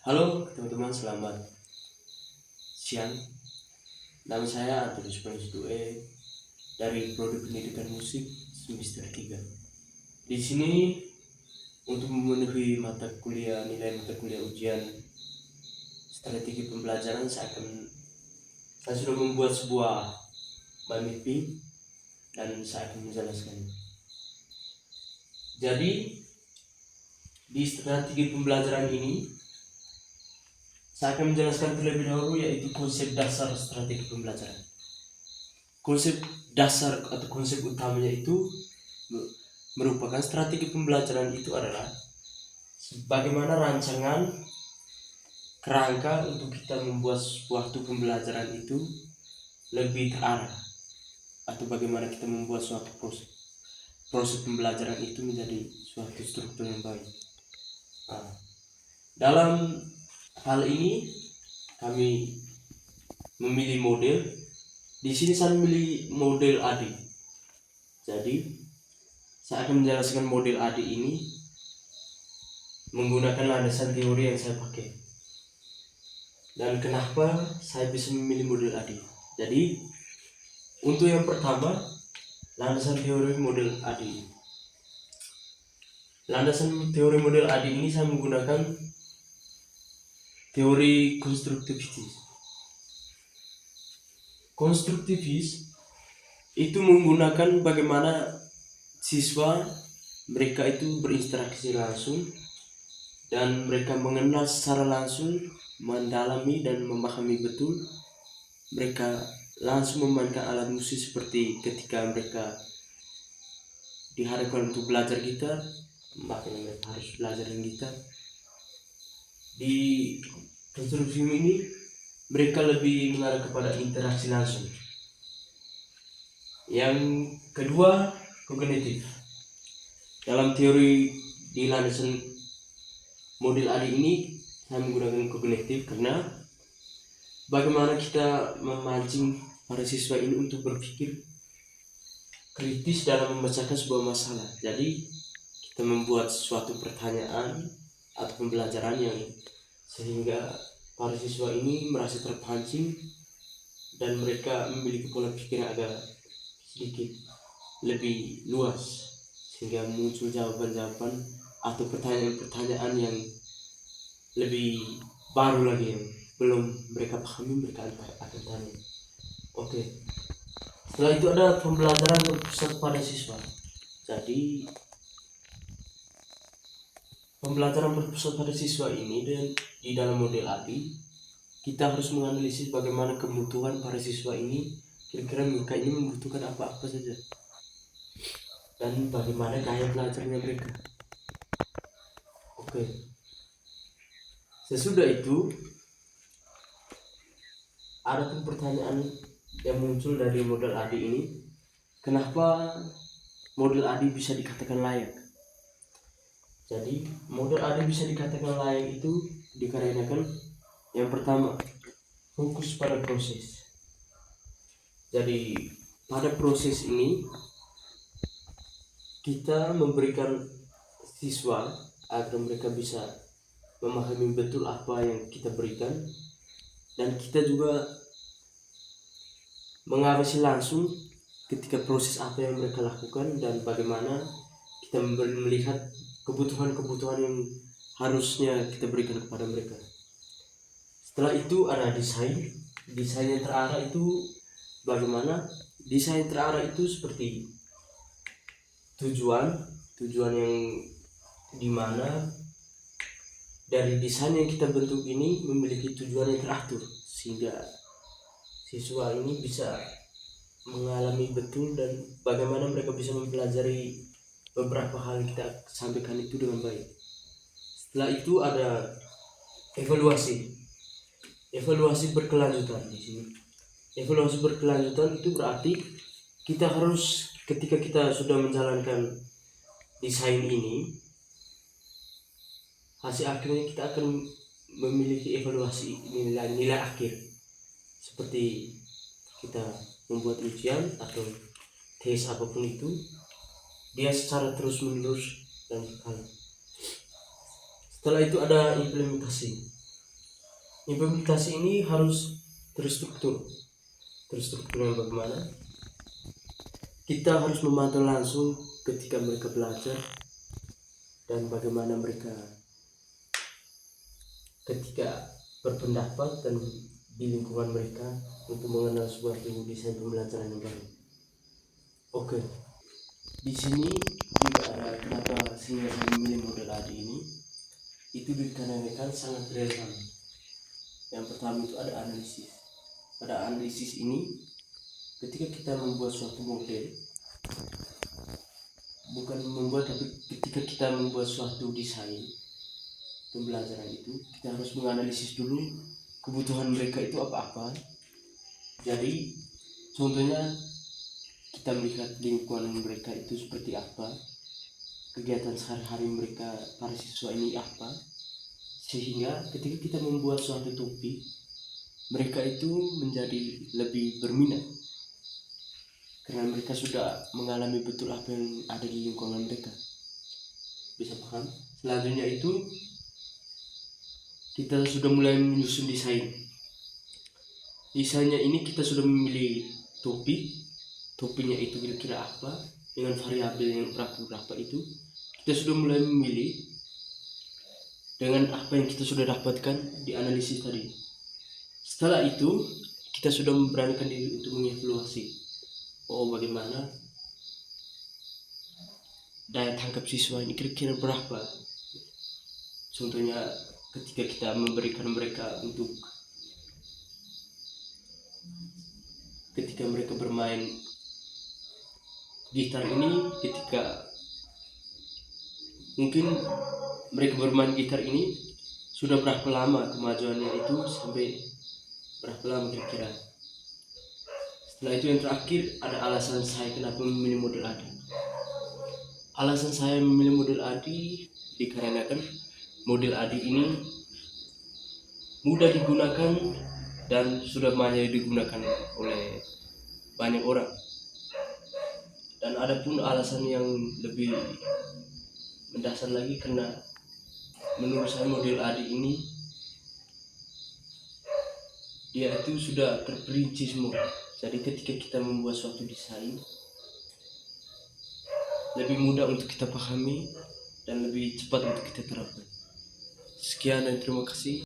Halo teman-teman, selamat siang. Nama saya Antonius Due dari Prodi Pendidikan Musik semester 3. Di sini untuk memenuhi nilai mata kuliah ujian strategi pembelajaran, saya sudah membuat sebuah mapping dan saya akan menjelaskannya. Jadi di strategi pembelajaran ini saya akan menjelaskan terlebih dahulu, yaitu konsep dasar strategi pembelajaran. Konsep dasar atau konsep utamanya itu merupakan strategi pembelajaran itu adalah bagaimana rancangan kerangka untuk kita membuat suatu pembelajaran itu lebih terarah, atau bagaimana kita membuat suatu proses pembelajaran itu menjadi suatu struktur yang baik. Dalam hal ini kami memilih model. Di sini saya memilih model ADI. Jadi saya akan menjelaskan model ADI ini menggunakan landasan teori yang saya pakai. Dan kenapa saya bisa memilih model ADI? Jadi untuk yang pertama, landasan teori model ADI. Landasan teori model ADI ini saya menggunakan teori konstruktivis. Konstruktivis itu menggunakan bagaimana siswa mereka itu berinteraksi langsung dan mereka mengenal secara langsung, mendalami dan memahami betul. Mereka langsung memainkan alat musik seperti ketika mereka diharapkan untuk belajar gitar, makanya mereka harus belajar dengan gitar. Di konstruksi ini mereka lebih mengarah kepada interaksi langsung. Yang kedua, kognitif. Dalam teori di landasan model ADI ini saya menggunakan kognitif karena bagaimana kita memancing para siswa ini untuk berpikir kritis dalam memecahkan sebuah masalah. Jadi kita membuat suatu pertanyaan atau pembelajaran yang sehingga para siswa ini merasa terpancing dan mereka memiliki pola pikir yang agak sedikit lebih luas, sehingga muncul jawaban-jawaban atau pertanyaan-pertanyaan yang lebih baru lagi yang belum mereka pahami, mereka akan tanya. Oke. Setelah itu ada pembelajaran berpusat pada siswa. Jadi pembelajaran berpusat pada siswa ini dan di dalam model ADI kita harus menganalisis bagaimana kebutuhan para siswa ini, kira-kira mereka ini membutuhkan apa-apa saja dan bagaimana gaya belajarnya mereka. Oke. Sesudah itu ada pertanyaan yang muncul dari model ADI ini. Kenapa model ADI bisa dikatakan layak? Jadi model ADI bisa dikatakan layak itu dikarenakan yang pertama, fokus pada proses. Jadi pada proses ini kita memberikan siswa agar mereka bisa memahami betul apa yang kita berikan, dan kita juga mengawasi langsung ketika proses apa yang mereka lakukan dan bagaimana kita melihat kebutuhan-kebutuhan yang harusnya kita berikan kepada mereka. Setelah itu ada desain yang terarah. Itu bagaimana desain terarah itu seperti tujuan yang dimana dari desain yang kita bentuk ini memiliki tujuan yang teratur, sehingga siswa ini bisa mengalami betul dan bagaimana mereka bisa mempelajari beberapa hal yang kita sampaikan itu dengan baik. Setelah itu ada evaluasi berkelanjutan. Di sini evaluasi berkelanjutan itu berarti kita harus, ketika kita sudah menjalankan desain ini, hasil akhirnya kita akan memiliki evaluasi nilai akhir, seperti kita membuat ujian atau tes apapun itu, dia secara terus menerus dan berkala. Setelah itu ada implementasi. Implementasi ini harus terstruktur. Terstruktur yang bagaimana? Kita harus memantau langsung ketika mereka belajar dan bagaimana mereka ketika berpendapat dan di lingkungan mereka untuk mengenal suatu desain pembelajaran yang baru. Oke, di sini juga ada kenapa saya memilih model AD ini. Itu dikarenakan sangat relevan. Yang pertama itu ada analisis. Pada analisis ini, ketika kita membuat suatu model, bukan membuat tapi ketika kita membuat suatu desain pembelajaran itu, kita harus menganalisis dulu kebutuhan mereka itu apa-apa. Jadi contohnya kita melihat lingkungan mereka itu seperti apa, kegiatan sehari-hari mereka para siswa ini apa, sehingga ketika kita membuat suatu topik, mereka itu menjadi lebih berminat karena mereka sudah mengalami betul apa yang ada di lingkungan mereka. Bisa paham? Selanjutnya itu kita sudah mulai menyusun desain. Desainnya ini kita sudah memilih topiknya itu kira-kira apa, dengan variabel yang berapa itu kita sudah mulai memilih dengan apa yang kita sudah dapatkan di analisis tadi. Setelah itu kita sudah memberanikan diri untuk mengevaluasi, bagaimana daya tangkap siswa ini kira-kira berapa. Contohnya ketika kita memberikan mereka untuk ketika mereka bermain gitar ini, ketika mungkin mereka bermain gitar ini sudah berapa lama kemajuannya itu, sampai berapa lama kira-kira. Setelah itu yang terakhir ada alasan saya kenapa memilih model AD. Alasan saya memilih model AD dikarenakan model AD ini mudah digunakan dan sudah banyak digunakan oleh banyak orang. Dan ada pun alasan yang lebih mendasar lagi, karena menurut saya model AD ini dia itu sudah terperinci semua. Jadi ketika kita membuat suatu desain lebih mudah untuk kita pahami dan lebih cepat untuk kita terapkan. Sekian dan terima kasih.